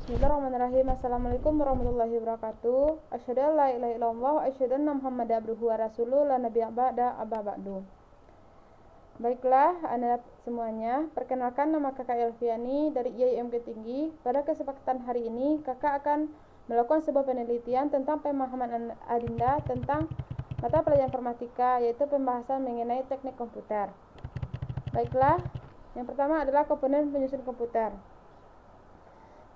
Bismillahirrahmanirrahim. Assalamualaikum warahmatullahi wabarakatuh. Asyhadu an la ilaha illallah wa asyhadu anna Muhammadar abduhu wa rasuluh la nabiyya ba'da amma ba'du. Baiklah, Anda semuanya, perkenalkan nama Kakak Elviani dari IAIMK Tinggi. Pada kesempatan hari ini, Kakak akan melakukan sebuah penelitian tentang pemahaman Adinda tentang mata pelajaran informatika, yaitu pembahasan mengenai teknik komputer. Baiklah, yang pertama adalah komponen penyusun komputer.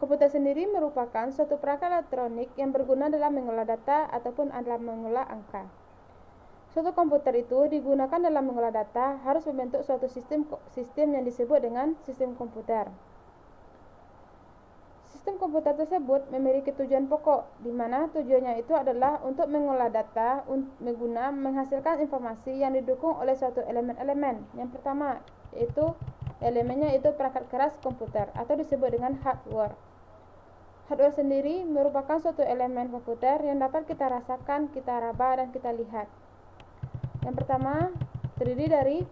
Komputer sendiri merupakan suatu perangkat elektronik yang berguna dalam mengolah data ataupun dalam mengolah angka. Suatu komputer itu digunakan dalam mengolah data harus membentuk suatu sistem yang disebut dengan sistem komputer. Sistem komputer tersebut memiliki tujuan pokok, di mana tujuannya itu adalah untuk mengolah data guna menghasilkan informasi yang didukung oleh suatu elemen-elemen. Yang pertama yaitu elemennya itu perangkat keras komputer atau disebut dengan hardware. Hardware sendiri merupakan suatu elemen komputer yang dapat kita rasakan, kita raba, dan kita lihat. Yang pertama terdiri dari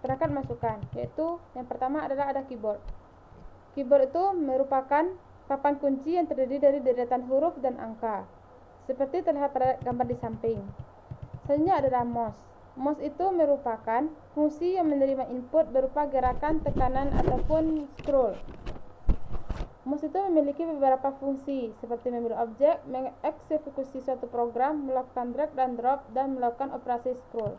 perangkat masukan, yaitu yang pertama adalah ada keyboard. Keyboard itu merupakan papan kunci yang terdiri dari deretan huruf dan angka, seperti terlihat pada gambar di samping. Selanjutnya adalah mouse. Mouse itu merupakan fungsi yang menerima input berupa gerakan, tekanan, ataupun scroll. Mouse itu memiliki beberapa fungsi, seperti memilih objek, mengeksekusi suatu program, melakukan drag dan drop, dan melakukan operasi scroll.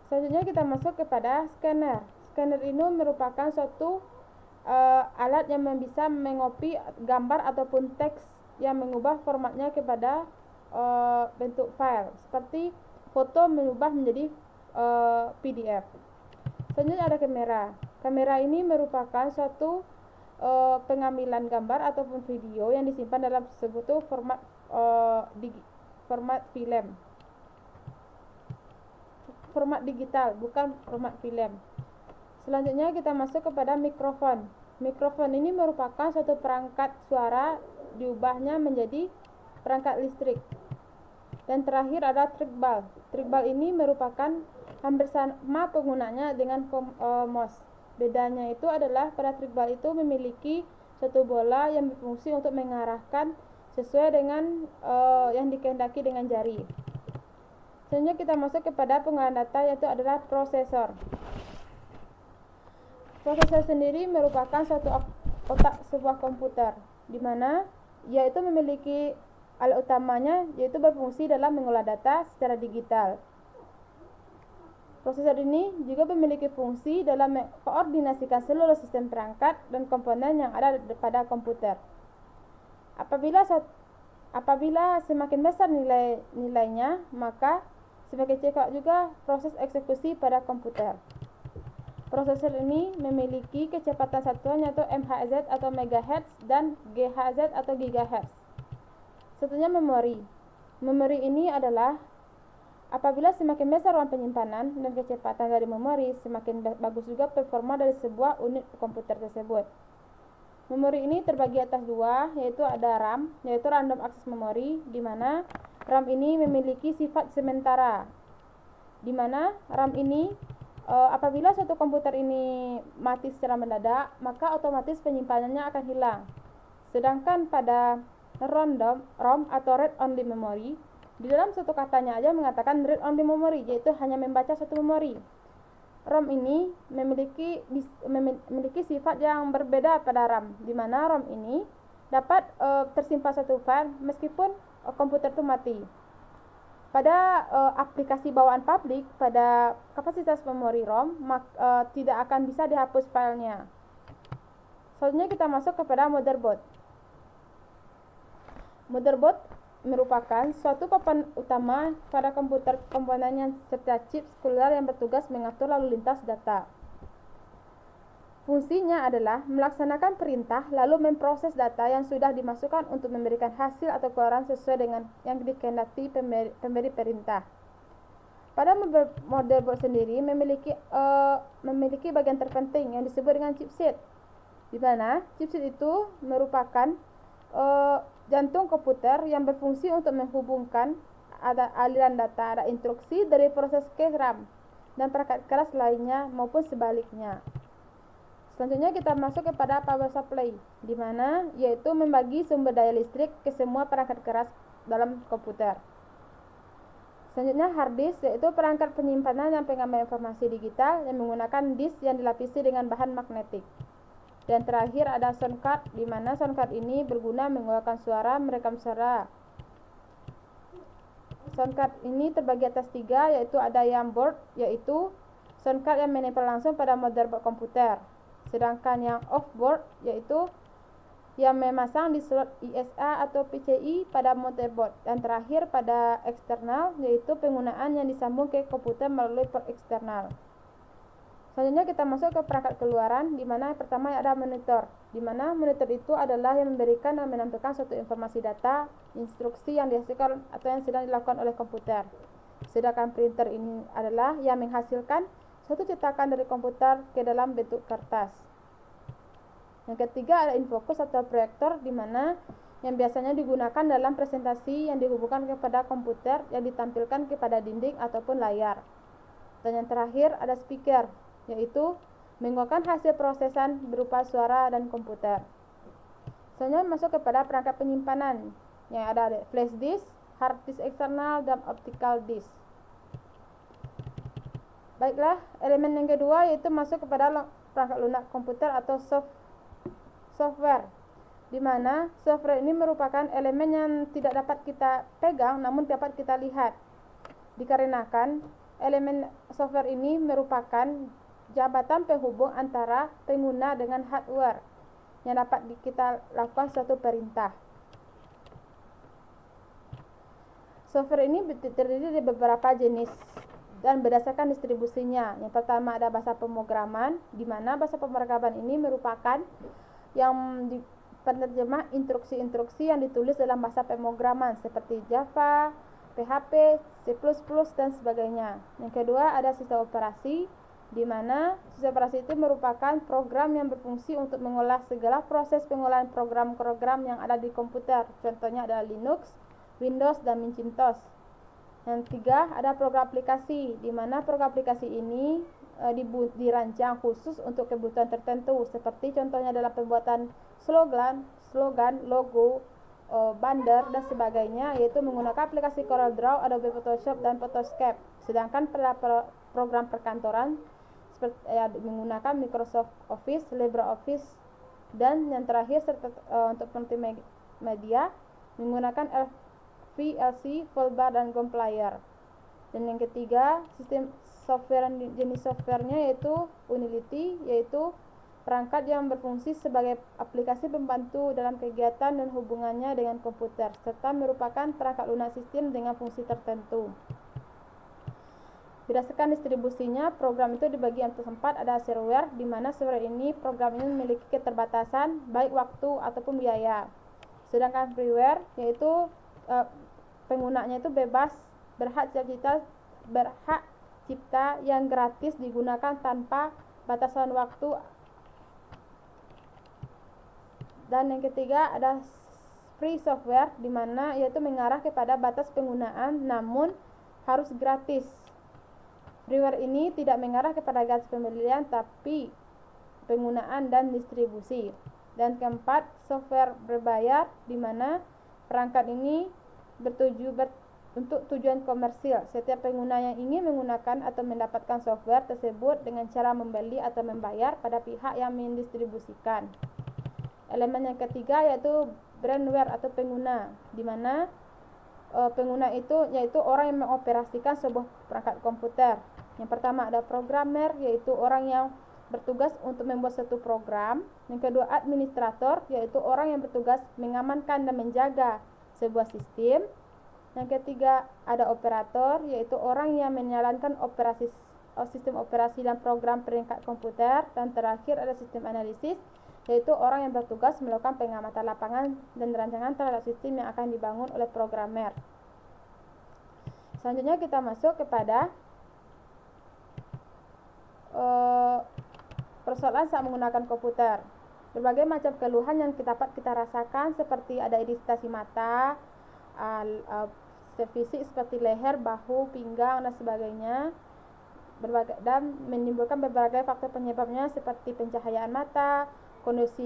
Selanjutnya kita masuk kepada scanner. Scanner ini merupakan suatu alat yang bisa mengopi gambar ataupun teks yang mengubah formatnya kepada bentuk file, seperti foto mengubah menjadi PDF. Selanjutnya ada kamera. Kamera ini merupakan suatu pengambilan gambar ataupun video yang disimpan dalam sebuah format film. Format digital, bukan format film. Selanjutnya kita masuk kepada mikrofon. Mikrofon ini merupakan suatu perangkat suara diubahnya menjadi perangkat listrik. Dan terakhir ada trackball. Trackball ini merupakan hampir sama penggunanya dengan mouse. Bedanya itu adalah pada trackball itu memiliki suatu bola yang berfungsi untuk mengarahkan sesuai dengan yang dikehendaki dengan jari. Selanjutnya kita masuk kepada pengolahan data, yaitu adalah prosesor. Prosesor sendiri merupakan suatu otak sebuah komputer, di mana yaitu memiliki alat utamanya yaitu berfungsi dalam mengolah data secara digital. Prosesor ini juga memiliki fungsi dalam mengkoordinasikan seluruh sistem perangkat dan komponen yang ada pada komputer. Apabila semakin besar nilainya, maka semakin cepat juga proses eksekusi pada komputer. Prosesor ini memiliki kecepatan satuan yaitu MHz atau MHz dan GHz atau GHz. Selanjutnya memori. Memori ini adalah apabila semakin besar ruang penyimpanan dan kecepatan dari memori, semakin bagus juga performa dari sebuah unit komputer tersebut. Memori ini terbagi atas dua, yaitu ada RAM, yaitu Random Access Memory, di mana RAM ini memiliki sifat sementara, di mana RAM ini apabila suatu komputer ini mati secara mendadak, maka otomatis penyimpanannya akan hilang. Sedangkan pada ROM atau Read Only Memory, di dalam satu katanya aja mengatakan read only memory, yaitu hanya membaca satu memori. ROM ini memiliki sifat yang berbeda pada RAM, di mana ROM ini dapat tersimpan satu file meskipun komputer itu mati. Pada aplikasi bawaan publik, pada kapasitas memori ROM tidak akan bisa dihapus filenya. Selanjutnya kita masuk kepada motherboard. Motherboard merupakan suatu papan utama pada komputer komponennya serta chip seluler yang bertugas mengatur lalu lintas data. Fungsinya adalah melaksanakan perintah lalu memproses data yang sudah dimasukkan untuk memberikan hasil atau keluaran sesuai dengan yang dikehendaki pemberi perintah. Pada motherboard sendiri memiliki bagian terpenting yang disebut dengan chipset, di mana chipset itu merupakan jantung komputer yang berfungsi untuk menghubungkan ada aliran data, ada instruksi dari proses ke RAM dan perangkat keras lainnya maupun sebaliknya. Selanjutnya kita masuk kepada power supply, di mana yaitu membagi sumber daya listrik ke semua perangkat keras dalam komputer. Selanjutnya hard disk, yaitu perangkat penyimpanan dan pengambilan informasi digital yang menggunakan disk yang dilapisi dengan bahan magnetik. Dan terakhir ada sound card, di mana sound card ini berguna mengeluarkan suara, merekam suara. Sound card ini terbagi atas 3, yaitu ada yang board, yaitu sound card yang menempel langsung pada motherboard komputer. Sedangkan yang off-board, yaitu yang memasang di slot ISA atau PCI pada motherboard. Dan terakhir pada eksternal, yaitu penggunaan yang disambung ke komputer melalui port eksternal. Selanjutnya kita masuk ke perangkat keluaran, di mana yang pertama ada monitor, di mana monitor itu adalah yang memberikan dan menampilkan suatu informasi data, instruksi yang dihasilkan atau yang sedang dilakukan oleh komputer. Sedangkan printer ini adalah yang menghasilkan suatu cetakan dari komputer ke dalam bentuk kertas. Yang ketiga ada infocus atau proyektor, di mana yang biasanya digunakan dalam presentasi yang dihubungkan kepada komputer yang ditampilkan kepada dinding ataupun layar. Dan yang terakhir ada speaker, yaitu mengeluarkan hasil prosesan berupa suara dan komputer. Selanjutnya masuk kepada perangkat penyimpanan, yang ada flash disk, hard disk eksternal, dan optical disk. Baiklah, elemen yang kedua yaitu masuk kepada perangkat lunak komputer atau software, di mana software ini merupakan elemen yang tidak dapat kita pegang namun dapat kita lihat. Dikarenakan elemen software ini merupakan jambatan penghubung antara pengguna dengan hardware yang dapat kita lakukan suatu perintah. Software ini terdiri dari beberapa jenis dan berdasarkan distribusinya. Yang pertama ada bahasa pemrograman, di mana bahasa pemrograman ini merupakan yang penerjemah instruksi-instruksi yang ditulis dalam bahasa pemrograman seperti Java, PHP, C++, dan sebagainya. Yang kedua ada sistem operasi, di mana sistem operasi itu merupakan program yang berfungsi untuk mengolah segala proses pengolahan program-program yang ada di komputer. Contohnya adalah Linux, Windows, dan Macintosh. Yang ketiga ada program aplikasi, di mana program aplikasi ini dirancang khusus untuk kebutuhan tertentu, seperti contohnya dalam pembuatan slogan, logo, banner, dan sebagainya, yaitu menggunakan aplikasi CorelDRAW, Adobe Photoshop, dan Photoscape. Sedangkan pada program perkantoran seperti menggunakan Microsoft Office, LibreOffice, dan yang terakhir untuk multimedia menggunakan VLC, Fallbar, dan Compiler. Dan yang ketiga, sistem software jenis softwarenya yaitu Unity, yaitu perangkat yang berfungsi sebagai aplikasi pembantu dalam kegiatan dan hubungannya dengan komputer, serta merupakan perangkat lunak sistem dengan fungsi tertentu. Berdasarkan distribusinya, program itu dibagi atas 4, ada shareware, di mana shareware ini program ini memiliki keterbatasan baik waktu ataupun biaya. Sedangkan freeware yaitu penggunanya itu bebas, berhak cipta yang gratis digunakan tanpa batasan waktu. Dan yang ketiga ada free software, di mana yaitu mengarah kepada batas penggunaan namun harus gratis. Freeware ini tidak mengarah kepada garis pembelian tapi penggunaan dan distribusi. Dan keempat, software berbayar, di mana perangkat ini untuk tujuan komersil. Setiap pengguna yang ingin menggunakan atau mendapatkan software tersebut dengan cara membeli atau membayar pada pihak yang mendistribusikan. Elemen yang ketiga yaitu brandware atau pengguna, di mana pengguna itu yaitu orang yang mengoperasikan sebuah perangkat komputer. Yang pertama ada programmer, yaitu orang yang bertugas untuk membuat satu program. Yang kedua administrator, yaitu orang yang bertugas mengamankan dan menjaga sebuah sistem. Yang ketiga ada operator, yaitu orang yang menjalankan sistem operasi dan program perangkat komputer. Dan terakhir ada sistem analisis, yaitu orang yang bertugas melakukan pengamatan lapangan dan rancangan terhadap sistem yang akan dibangun oleh programmer. Selanjutnya kita masuk kepada persoalan saat menggunakan komputer. Berbagai macam keluhan yang dapat kita rasakan seperti ada iritasi mata, fisik seperti leher, bahu, pinggang, dan sebagainya. menimbulkan berbagai faktor penyebabnya seperti pencahayaan mata, kondisi